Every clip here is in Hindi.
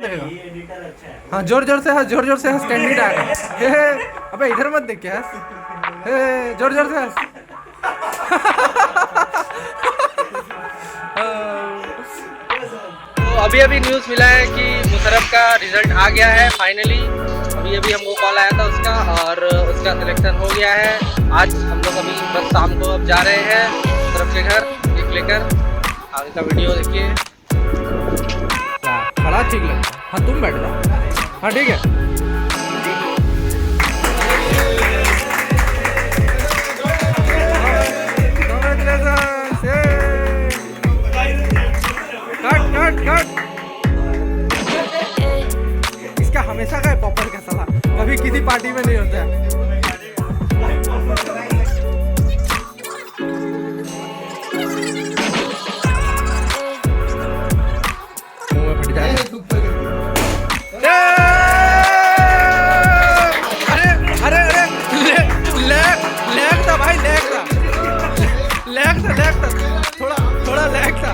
हाँ जोर जोर से हंस, जोर जोर से हंस, कैंडी टैग। अबे इधर मत देख के हंस, जोर जोर से हंस। तो अभी अभी न्यूज़ मिला है कि मुशर्रफ का रिजल्ट आ गया है फाइनली। अभी अभी हमको कॉल आया था उसका, और उसका सिलेक्शन हो गया है। आज हम लोग अभी बस शाम को अब जा रहे हैं मुशर्रफ के घर केक लेकर। आगे का वीडियो देखिए। खड़ा ठीक लगता है। हाँ तुम बैठ जाओ। हाँ ठीक है। Cut cut cut. इसका हमेशा का है पॉपर का साला, कभी किसी पार्टी में नहीं होता है। थोड़ा लैग था।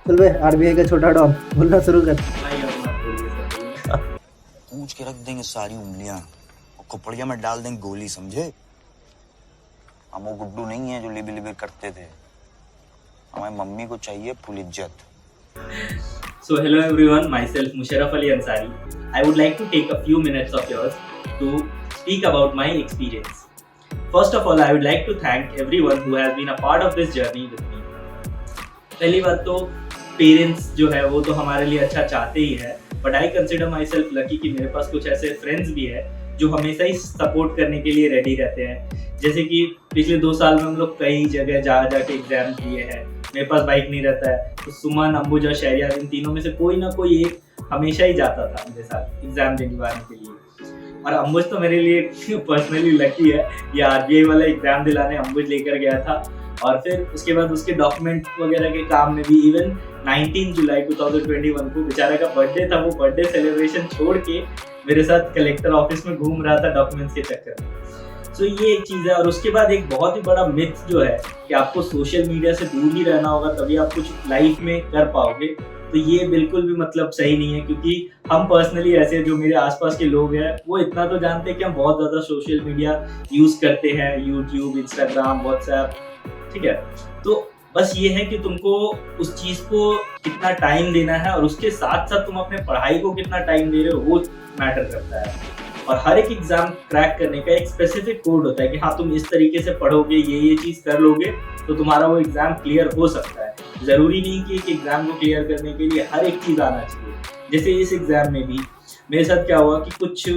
चल बे, आरबीआई का छोटा डॉन बोलना शुरू कर। पूछ के रख देंगे सारी उंगलियां और कपड़िया में डाल देंगे गोली, समझे? हम वो गुड्डू नहीं है जो लिबी लिबी करते थे। हमारी मम्मी को चाहिए फुल इज्जत। So hello everyone, myself Musharraf Ali Ansari. I would like to take a few minutes of yours to speak about my experience. First of all, I would like to thank everyone who has been a part of this journey with me. पहली बात तो पेरेंट्स जो है वो तो हमारे लिए अच्छा चाहते ही है, but I consider my self lucky कि मेरे पास कुछ ऐसे फ्रेंड्स भी है जो हमेशा ही सपोर्ट करने के लिए रेडी रहते हैं। जैसे कि पिछले 2 साल में हम लोग कई जगह जाके एग्जाम दिए हैं। मेरे पास बाइक नहीं रहता है तो सुमन, अंबुजा, शहरियार, इन तीनों में से कोई ना कोई एक हमेशा ही जाता था मेरे साथ एग्जाम दिलवाने के लिए। और अंबुज तो मेरे लिए पर्सनली लकी है, ये आरबीआई वाला एग्जाम दिलाने अंबुज लेकर गया था। और फिर उसके बाद उसके डॉक्यूमेंट वगैरह के काम में भी इवन 19 जुलाई 2021 को बेचारे का बर्थडे था, वो बर्थडे सेलिब्रेशन छोड़ के मेरे साथ कलेक्टर ऑफिस में घूम रहा था डॉक्यूमेंट्स के चक्कर में। सो ये एक चीज़ है। और उसके बाद एक बहुत ही बड़ा मिथ जो है कि आपको सोशल मीडिया से दूर ही रहना होगा तभी आप कुछ लाइफ में कर पाओगे, तो ये बिल्कुल भी मतलब सही नहीं है। क्योंकि हम पर्सनली ऐसे जो मेरे आसपास के लोग हैं वो इतना तो जानते हैं कि हम बहुत ज़्यादा सोशल मीडिया यूज़ करते हैं, यूट्यूब, इंस्टाग्राम, व्हाट्सएप, ठीक है। तो बस ये है कि तुमको उस चीज़ को कितना टाइम देना है और उसके साथ साथ तुम अपने पढ़ाई को कितना टाइम दे रहे हो वो मैटर करता है। और हर एक एग्जाम क्रैक करने का एक स्पेसिफिक कोड होता है कि हाँ तुम इस तरीके से पढ़ोगे, ये चीज़ कर लोगे तो तुम्हारा वो एग्जाम क्लियर हो सकता है। ज़रूरी नहीं कि एक एग्जाम को क्लियर करने के लिए हर एक चीज़ आना चाहिए। जैसे इस एग्जाम में भी मेरे साथ क्या हुआ कि कुछ,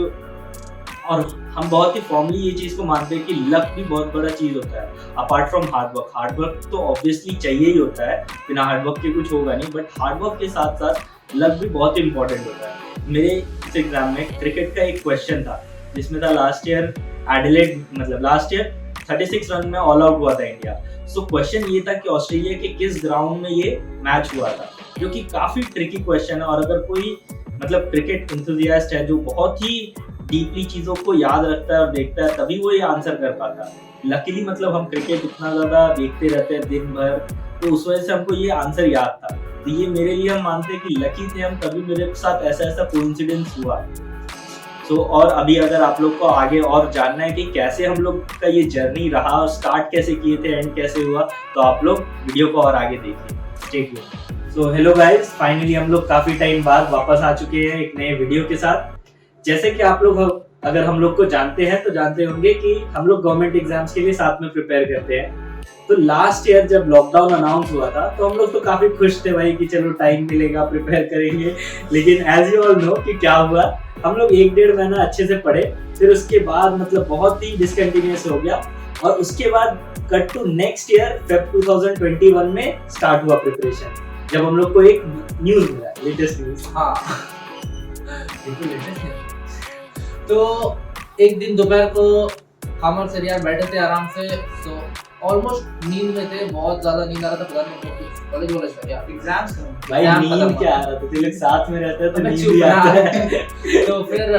और हम बहुत ही फॉर्मली ये चीज़ को मानते हैं कि लक भी बहुत बड़ा चीज़ होता है अपार्ट फ्रॉम हार्ड वर्क तो ऑब्वियसली चाहिए ही होता है, बिना हार्ड वर्क के कुछ होगा नहीं, बट हार्ड वर्क के साथ साथ लक भी बहुत इंपॉर्टेंट होता है। मेरे इस एग्जाम में क्रिकेट का एक क्वेश्चन था जिसमें था लास्ट ईयर 36 रन में ऑल आउट हुआ था इंडिया। सो क्वेश्चन ये था कि ऑस्ट्रेलिया के किस ग्राउंड में ये मैच हुआ था, जो कि काफ़ी ट्रिकी क्वेश्चन है। और अगर कोई मतलब क्रिकेट एंथुसियास्ट है जो बहुत ही डीपली चीज़ों को याद रखता है और देखता है तभी वो ये आंसर कर पाता है। लकीली मतलब हम क्रिकेट इतना ज़्यादा देखते रहते हैं दिन भर, तो उस वजह से हमको ये आंसर याद था। तो ये मेरे लिए हम मानते हैं कि लकी थे हम, तभी मेरे साथ ऐसा कोइंसिडेंस हुआ। सो और अभी अगर आप लोग को आगे और जानना है कि कैसे हम लोग का ये जर्नी रहा और स्टार्ट कैसे किए थे, एंड कैसे हुआ, तो आप लोग वीडियो को और आगे देखिए। Stay tuned. So hello guys, finally हम लोग काफ़ी टाइम बाद वापस आ चुके हैं एक नए वीडियो के साथ। जैसे कि आप लोग अगर हम लोग को जानते हैं तो जानते होंगे कि हम लोग गवर्नमेंट एग्जाम्स के लिए साथ में प्रिपेयर करते हैं। तो लास्ट ईयर जब लॉकडाउन अनाउंस हुआ था तो हम लोग तो काफी खुश थे भाई कि चलो टाइम मिलेगा, प्रिपेयर करेंगे। लेकिन एज यू ऑल नो कि क्या हुआ, हम लोग 1-1.5 महीना अच्छे से पढ़े, फिर उसके बाद मतलब बहुत ही डिसकंटिन्यूअस हो गया। और उसके बाद cut to next year Feb 2021 में स्टार्ट हुआ प्रिपरेशन, जब हम लोग को एक न्यूज मिला, लेटेस्ट न्यूज। हाँ तो एक दिन दोपहर को हम और सर यार बैठे थे आराम से, तो ऑलमोस्ट नींद में थे, बहुत ज्यादा नींद आ रहा था, पता नहीं कुछ कॉलेज था क्या, एग्जाम्स भाई एग्जाम नींद खत्म क्या आ रहा था, तुम लोग साथ में रहते हैं तो अबे नींद चुप भी आता रहा। है। तो फिर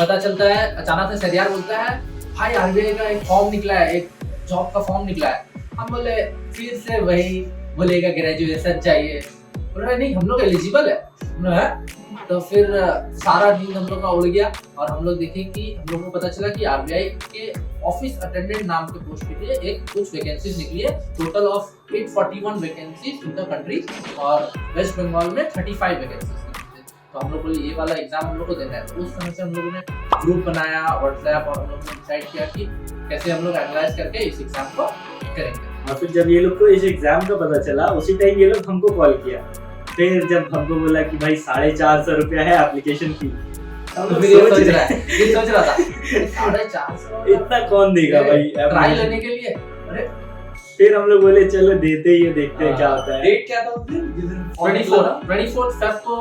पता चलता है अचानक से सरियार बोलता है भाई आरबीआई का एक फॉर्म निकला है, एक जॉब का फॉर्म निकला है। हम बोले फिर से वही बोलेगा ग्रेजुएशन चाहिए, बोल रहा नहीं हम लोग एलिजिबल है। हमने है तो फिर सारा नींद हम लोग का उड़ गया और हम लोग देखे कि हम लोग को पता चला कि आरबीआई के ऑफिस अटेंडेंट नाम के पोस्ट के लिए एक कुछ वैकेंसीज निकली है, total of 841 vacancies in the country, और वेस्ट बंगाल में 35 वैकेंसीज। तो हम लोग बोले ये वाला एग्जाम हम लोग को देना है। तो उस समय से हम लोगों ने ग्रुप बनाया व्हाट्सएप, और हम लोग ने डिसाइड किया कि कैसे हम लोग एनालाइज करके इस एग्जाम को करेंगे। और फिर जब ये लोग को इस एग्जाम का पता चला, उसी टाइम ये लोग हमको कॉल किया। फिर जब हमको बोला कि भाई 450 रुपया है एप्लीकेशन फी, तो फिर ये सोच रहा था 450 इतना कौन देगा भाई ट्राई लेने के लिए। अरे फिर हम लोग बोले चलो देते ही देखते हैं क्या होता है। डेट क्या था उस दिन जिस दिन फॉर्म निकला था? 24 फेब को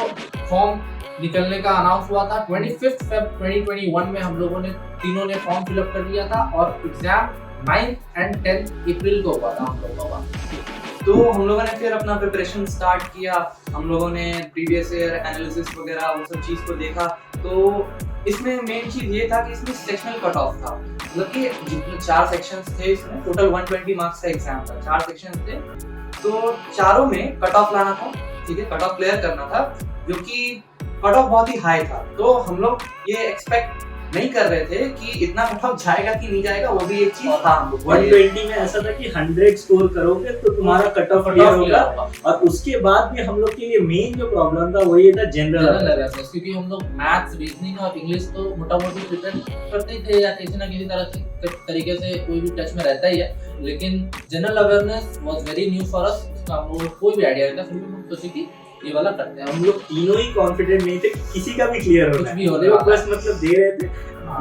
फॉर्म निकलने का अनाउंस हुआ था। 25 फेब 2021 में हम लोगों ने तीनों ने फॉर्म फिलअप कर दिया था, और एग्जाम 9th and 10th अप्रैल को हुआ था हम लोगों का। तो हम लोगों ने फिर अपना प्रिपरेशन स्टार्ट किया। हम लोगों ने प्रीवियस ईयर एनालिसिस वगैरह वो सब चीज़ को देखा। तो इसमें मेन चीज़ ये था कि इसमें सेक्शनल कट ऑफ था, मतलब कि जितने 4 सेक्शंस थे इसमें, टोटल 120 मार्क्स का एग्जाम था, 4 सेक्शंस थे, तो चारों में कट ऑफ लाना था, ठीक है, कट ऑफ क्लियर करना था, जो कि कट ऑफ बहुत ही हाई था। तो हम लोग ये एक्सपेक्ट नहीं कर रहे थे कि इतना कट ऑफ जाएगा कि नहीं जाएगा, वो भी एक चीज था। हम लोग 120 में ऐसा था कि 100 स्कोर करोगे तो तुम्हारा कट ऑफ क्लियर होगा। और उसके बाद भी हम लोग के लिए मेन जो प्रॉब्लम था वो ये था जनरल अवेयरनेस, क्योंकि हम लोग मैथ्स, रीजनिंग और इंग्लिश तो मोटा मोटी प्रिपेयर करते ही थे, या किसी ना किसी तरीके से कोई भी टच में रहता ही है, लेकिन general awareness was very new for us. उसका हम लोगों को कोई भी आइडिया नहीं था, फिर भी हम सोचे कि ये वाला करते हैं। हम लोग तीनों ही कॉन्फिडेंट नहीं थे कि किसी का भी क्लियर कुछ होना भी है, होने हम लोग वाला बस मतलब दे रहे थे।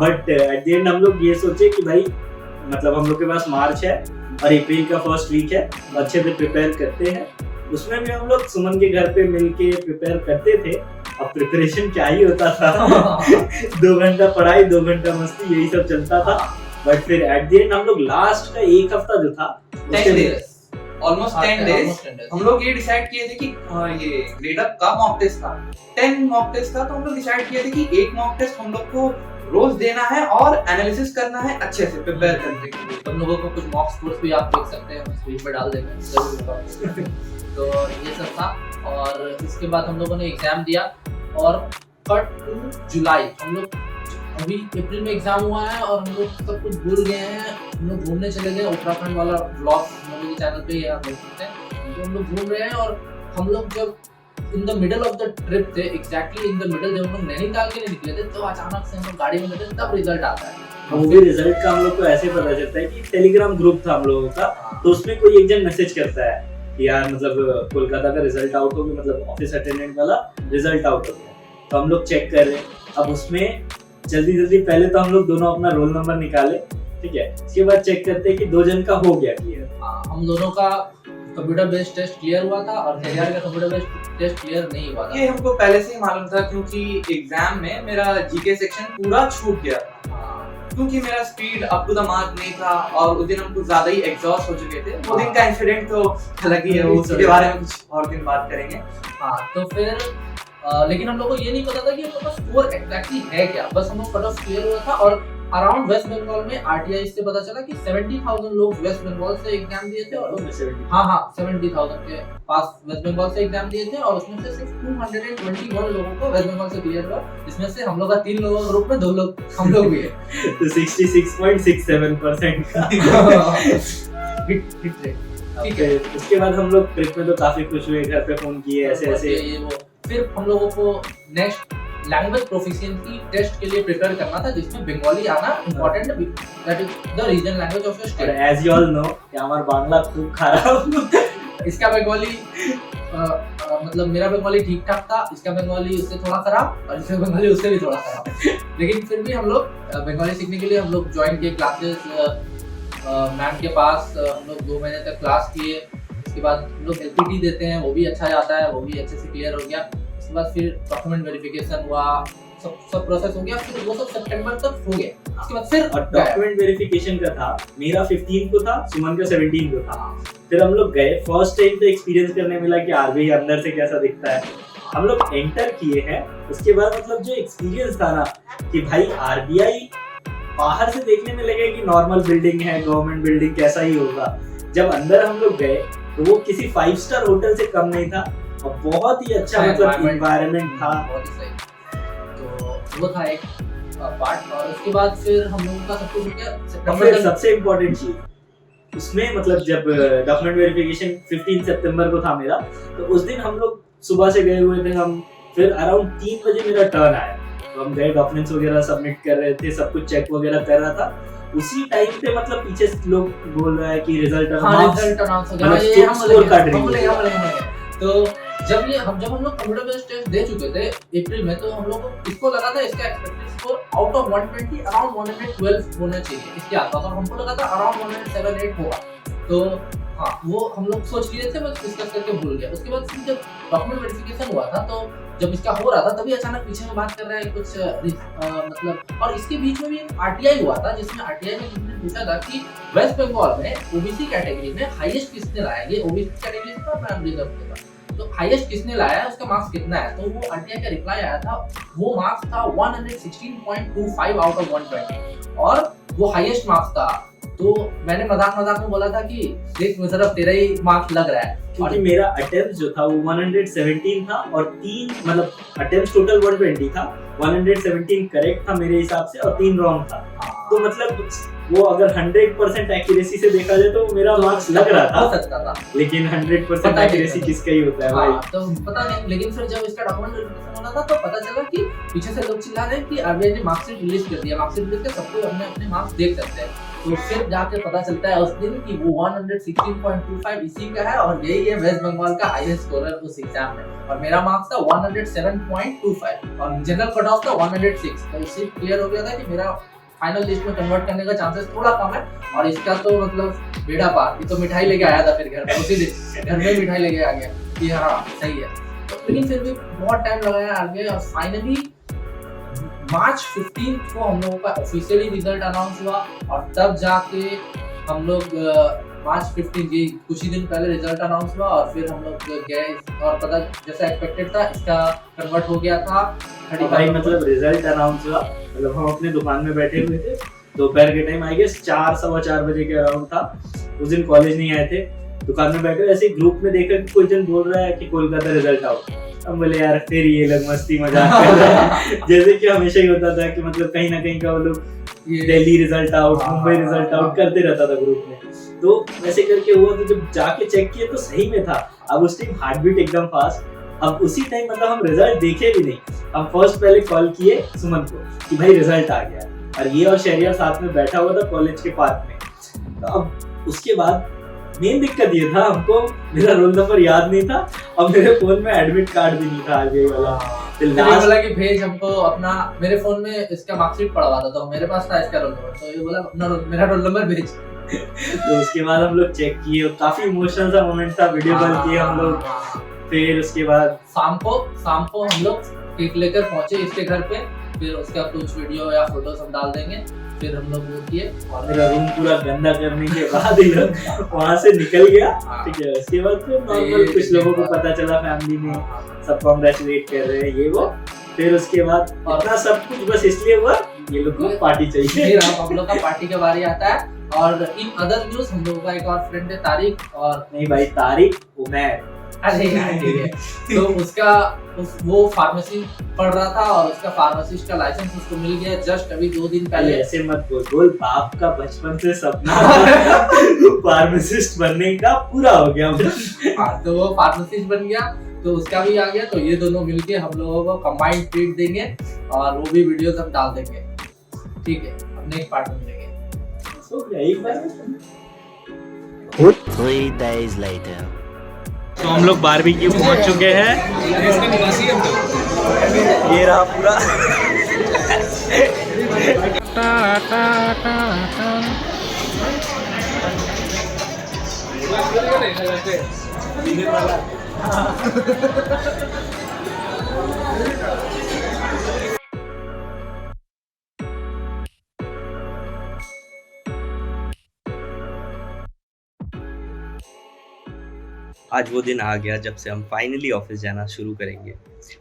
बट एट द एंड हम लोग ये सोचे कि भाई मतलब हम लोग के पास मार्च है और अप्रैल का फर्स्ट वीक है, अच्छे से प्रिपेयर करते हैं। उसमें भी हम लोग सुमन के घर पे मिलके प्रिपेयर करते थे। अब प्रिपरेशन क्या ही होता था 2 घंटा पढ़ाई, 2 घंटा मस्ती, यही सब चलता था। बट फिर एट द एंड हम लोग लास्ट का एक हफ्ता जो था, 10 डेज, ऑलमोस्ट 10 डेज हम लोग ये डिसाइड किए थे कि ये ग्रेड अप का मॉक टेस्ट था, 10 मॉक टेस्ट था। तो हम लोग डिसाइड किए थे कि एक मॉक टेस्ट हम लोग को रोज देना है और एनालिसिस करना है अच्छे से प्रिपेयर करने के लिए। तुम लोगों को कुछ मॉक स्कोर्स भी आप देख सकते हैं, हम स्क्रीन पे डाल देंगे जरूर। तो ये सब था, और इसके बाद हम लोगों ने एग्जाम दिया, और कट टू जुलाई हम लोग, अभी अप्रैल में एग्जाम हुआ है और हम लोग सब कुछ भूल गए हैं। हम लोग घूमने चले गए, उत्तराखंड वाला ब्लॉग हम लोग के चैनल पे ही आप देख सकते हैं। तो हम लोग घूम रहे हैं, और हम लोग जब in the middle of the trip थे, एग्जैक्टली इन द मिडल, जब हम लोग नैनीताल के लिए निकले थे, तो अचानक से हम लोग गाड़ी में बैठे, तब रिजल्ट आता है। वो भी रिजल्ट का हम लोग को ऐसे पता चलता है कि टेलीग्राम ग्रुप था हम लोगों का, तो उसमें कोई एक जन मैसेज करता है कि यार मतलब कोलकाता का रिजल्ट आउट हो गया, मतलब ऑफिस अटेंडेंट वाला रिजल्ट आउट हो गया। तो हम लोग चेक कर रहे हैं। अब उसमें जल्दी पहले तो हम लोग दोनों अपना रोल नंबर निकाले, ठीक है, इसके बाद चेक करते हैं कि 2 जन का हो गया क्लियर। हम दोनों का कंप्यूटर बेस्ड टेस्ट क्लियर हुआ था, और हरियाणा का कंप्यूटर बेस्ड टेस्ट क्लियर नहीं हुआ था। ये हमको पहले से ही मालूम था, क्योंकि एग्जाम में मेरा जीके सेक्शन पूरा छूट गया था, क्योंकि मेरा speed up to the mark नहीं था, और उस दिन हम कुछ ज्यादा ही एग्जॉस्ट हो चुके थे। वो दिन का इंसिडेंट तो अलग ही है, उसके बारे में कुछ और दिन बात करेंगे। हाँ, तो फिर लेकिन हम लोग को ये नहीं पता था कि हम लोग का स्कोर एग्जैक्टली है क्या, बस हम लोग कट ऑफ क्लियर हुआ था। और अराउंड वेस्ट बंगाल में आरटीआई से पता चला कि 70,000 लोग वेस्ट बंगाल से एग्जाम दिए थे, और 70,000 के पास वेस्ट बंगाल से एग्जाम दिए थे, और उसमें से सिर्फ 221 लोगों को वेस्ट बंगाल से क्लियर हुआ, जिसमें से हम लोग का 3 लोगों के ग्रुप में 2 लोग हम लोग भी है। तो 66.67% का हिट रेट। ठीक है। उसके बाद हम लोग ट्रिप में तो काफी खुश हुए, घर पे फोन किए ऐसे ये वो। फिर हम लोगों को नेक्स्ट लैंग्वेज प्रोफिशिएंसी टेस्ट के लिए प्रिपेयर करना था, जिसमें बंगाली आना इम्पोर्टेंट है, that is the regional language of your state. As you all know कि हमारा बांग्ला खूब खराब। इसका बंगाली मतलब मेरा बंगाली ठीक ठाक था, इसका बंगाली उससे थोड़ा खराब, और इसका बंगाली उससे भी थोड़ा खराब। लेकिन फिर भी हम लोग बंगाली सीखने के लिए हम लोग ज्वाइन किए क्लासेस मैम के पास। हम लोग 2 महीने तक क्लास किए। उसके बाद हम लोग एलपीटी देते हैं, वो भी अच्छा जाता है, वो भी अच्छे से क्लियर हो गया। उसके बाद फिर डॉक्यूमेंट वेरिफिकेशन हुआ, सब प्रोसेस हो गया, फिर वो सब सितंबर तक हो गया। उसके बाद फिर और डॉक्यूमेंट वेरिफिकेशन का था, मेरा 15 को था, सुमन का 17 को था। फिर हम लोग गए, फर्स्ट टाइम तो एक्सपीरियंस करने मिला कि आरबीआई अंदर से कैसा दिखता है। हम लोग एंटर किए हैं, उसके बाद मतलब जो एक्सपीरियंस था ना कि भाई आरबीआई बाहर से देखने में लगे कि नॉर्मल बिल्डिंग है, गवर्नमेंट बिल्डिंग कैसा ही होगा। जब अंदर हम लोग गए तो वो किसी 5 स्टार होटल से कम नहीं था और बहुत ही अच्छा मतलब एनवायरनमेंट था। बहुत ही सही। तो वो था एक पार्ट, और उसके बाद फिर हम लोगों का सब कुछ हो गया और सितंबर फिर तक। सबसे इम्पोर्टेंट चीज उसमें मतलब जब डॉक्यूमेंट वेरिफिकेशन 15 सितंबर को था मेरा, तो उस दिन हम लोग सुबह से गए हुए थे हम, फिर अराउंड 3 बजे मेरा टर्न आया, तो हम गए डॉक्यूमेंट्स वगैरह सबमिट कर रहे थे, सब कुछ चेक वगैरह कर रहा था। उसी टाइम पे मतलब पीछे से लोग बोल रहा है कि रिजल्ट रिजल्ट अनाउंस हो गया। मतलब ये हम स्कोर कार्ड बोलेंगे। तो जब हम लोग कंप्यूटर बेस्ड टेस्ट दे चुके थे अप्रैल में, तो हम लोग को इसको लगा था इसका expected score out of 120 around 112 होना चाहिए इसके आसपास, और हमको लगा था अराउंड 107-8 होगा। तो हाँ, वो हम लोग सोच लिए थे, बस डिस्कस करके भूल गए। उसके बाद फिर जब डॉक्यूमेंट वेरिफिकेशन हुआ था, तो जब इसका हो रहा था तभी अचानक पीछे में बात कर रहा है कुछ मतलब, और इसके बीच में भी एक आरटीआई हुआ था, जिसमें आरटीआई में किसी ने पूछा था कि वेस्ट बंगाल में ओबीसी कैटेगरी में हाईएस्ट किसने लाया। ये ओबीसी कैटेगरी का मैं रिजर्व करूंगा, तो हाईएस्ट किसने लाया है, उसका मार्क्स कितना है। तो वो आरटीआई का रिप्लाई आया था, वो मार्क्स था 116.25 आउट ऑफ 120, और वो हाईएस्ट मार्क्स था। तो मैंने मजाक में बोला था कि देख मुशर्रफ तेरा ही मार्क्स लग रहा है, क्योंकि मेरा अटेम्प्ट जो था वो 117 था, और 3 मतलब अटेम्प्ट टोटल 120 था, 117 करेक्ट था मेरे हिसाब से और 3 रॉन्ग था। तो मतलब वो अगर 100% एक्यूरेसी से देखा जाए तो मेरा मार्क्स लग रहा था, हो सकता था, लेकिन 100% एक्यूरेसी किसका ही होता है भाई। तो पता नहीं। लेकिन फिर जब इसका डॉक्यूमेंट वेरिफिकेशन होना था, तो पता चला कि पीछे से लोग चिल्ला रहे हैं कि आरबीआई ने मार्क्सशीट रिलीज कर दिया, मार्क्सशीट रिलीज कर सबको अपने अपने मार्क्स देख सकते हैं। तो फिर जाके पता चलता है उस दिन कि वो 116.25 इसी का है, और यही है वेस्ट बंगाल का हाईएस्ट स्कोरर उस एग्जाम में। और मेरा मार्क्स था 107.25 और जनरल कट ऑफ था 106। तो इससे क्लियर हो गया था कि मेरा फाइनल लिस्ट में कन्वर्ट करने का चांसेस थोड़ा कम है, और इसका तो मतलब बेड़ा पार। ये तो मिठाई लेके आया था फिर घर में, उसी दिन घर में मिठाई लेके आ गया कि हाँ सही है। तो लेकिन फिर भी बहुत टाइम लगाया आगे, और फाइनली मार्च 15 को हम लोगों का ऑफिशियली रिजल्ट अनाउंस हुआ, और तब जाके हम लोग मार्च 15 की कुछ ही दिन पहले रिजल्ट अनाउंस हुआ, और फिर हम लोग गए, और पता जैसा एक्सपेक्टेड था इसका कन्वर्ट हो गया था। भाई मतलब रिजल्ट अनाउंस हुआ, मतलब हम अपने दुकान में बैठे हुए थे, दोपहर के टाइम आई गेस 4-4:15 बजे के अराउंड था। उस दिन कॉलेज नहीं आए थे, दुकान में बैठे ऐसे ग्रुप में देखा कि कोई जन बोल रहा है कि कोलकाता रिजल्ट आउट। हम बोले यार फिर ये लोग मस्ती मजाक कर रहे हैं जैसे कि हमेशा ही होता था कि मतलब कहीं ना कहीं का वो लोग Delhi result out, Mumbai result out करते रहता था ग्रुप में। तो वैसे करके हुआ, तो जब जाके चेक किए तो सही में था। अब उस टाइम हार्ट बीट एकदम फास्ट। अब उसी टाइम मतलब हम रिजल्ट देखे भी नहीं, हम फर्स्ट पहले कॉल किए सुमन को कि भाई रिजल्ट आ गया, और ये और शहरियार साथ में बैठा हुआ था कॉलेज के पार्क में। तो अब उसके बाद मेन दिक्कत ये था, हमको मेरा रोल नंबर याद नहीं था, और मेरे फोन में एडमिट कार्ड भी नहीं था आरबीआई वाला। फिर बोला कि भेज हमको अपना, मेरे फोन में इसका मार्कशीट पड़ा हुआ था, तो मेरे पास था इसका रोल नंबर, तो ये बोला अपना मेरा रोल नंबर भेज। तो उसके बाद हम लोग चेक किए, काफी इमोशनल सा मोमेंट था, वीडियो कॉल किए हम लोग। फिर उसके बाद शाम को हम लोग केक लेकर पहुंचे इसके घर पे, फिर उसका कुछ वीडियो या फोटोज हम डाल देंगे। फिर हम लोग वो किए, और मेरा रूम पूरा गंदा करने के बाद ही वहाँ से निकल गया। ठीक है, उसके बाद फिर नॉर्मल कुछ लोगों को पता चला, फैमिली में सब कांग्रेचुलेट कर रहे हैं ये वो। फिर उसके बाद इतना सब कुछ बस इसलिए हुआ ये लोग को पार्टी चाहिए। फिर हम लोग का पार्टी का बारी आता है। और इन अदर न्यूज हम लोगों का एक और फ्रेंड है तारिक, और नहीं भाई तारिक उमैर, अरे यार ठीक है, तो उसका वो फार्मेसी पढ़ रहा था, और उसका फार्मासिस्ट का लाइसेंस उसको मिल गया जस्ट अभी 2 दिन पहले। ऐसे मत बोल, बाप का बचपन से सपना फार्मासिस्ट बनने का पूरा हो गया। हाँ, तो वो फार्मासिस्ट बन गया, तो उसका भी आ गया। तो ये दोनों मिलके हम लोगों को कंबाइंड ट्रीट देंगे, और वो भी वीडियोस हम डाल देंगे। ठीक है, अब नेक्स्ट पार्ट में मिलेंगे। एक बार 3 days later. तो हम लोग बारबेक्यू पहुंच चुके हैं। ये रहा पूरा आज वो दिन आ गया जब से हम फाइनली ऑफिस जाना शुरू करेंगे।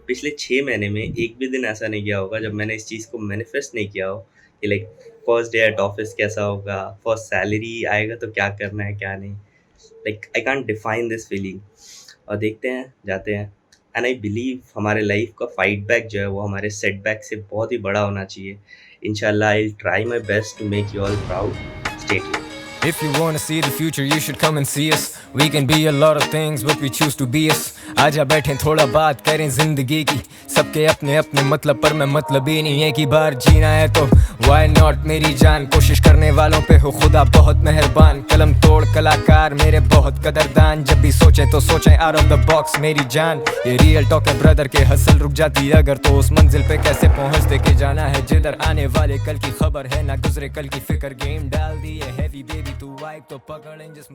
पिछले 6 महीने में एक भी दिन ऐसा नहीं गया होगा जब मैंने इस चीज़ को मैनिफेस्ट नहीं किया हो कि like first day at office कैसा होगा, फर्स्ट सैलरी आएगा तो क्या करना है क्या नहीं। Like I can't define this feeling. और देखते हैं, जाते हैं। एंड आई बिलीव हमारे लाइफ का फाइट बैक जो है वो हमारे सेटबैक से बहुत ही बड़ा होना चाहिए। इंशाल्लाह I will try my best to make you all proud. Stay tuned. If you wanna see the future, you should come and see us. We can be a lot of things, but we choose to be us. आजा बैठे थोड़ा बात करें जिंदगी की। सबके अपने अपने मतलब, पर मैं मतलब ही नहीं है कि बार जीना है तो why not मेरी जान। कोशिश करने वालों पे हो खुदा बहुत मेहरबान। कलम तोड़ कलाकार मेरे बहुत कदरदान। जब भी सोचें तो सोचें out of the box मेरी जान। ये रियल टॉक है ब्रदर के, हसल रुक जाती अगर तो उस मंजिल पे कैसे पहुंचते के जाना है जिधर। आने वाले कल की खबर है ना गुजरे कल की फिक्र। गेम डाल दी है हैवी बेबी तू वाइब तो पकड़ें जिस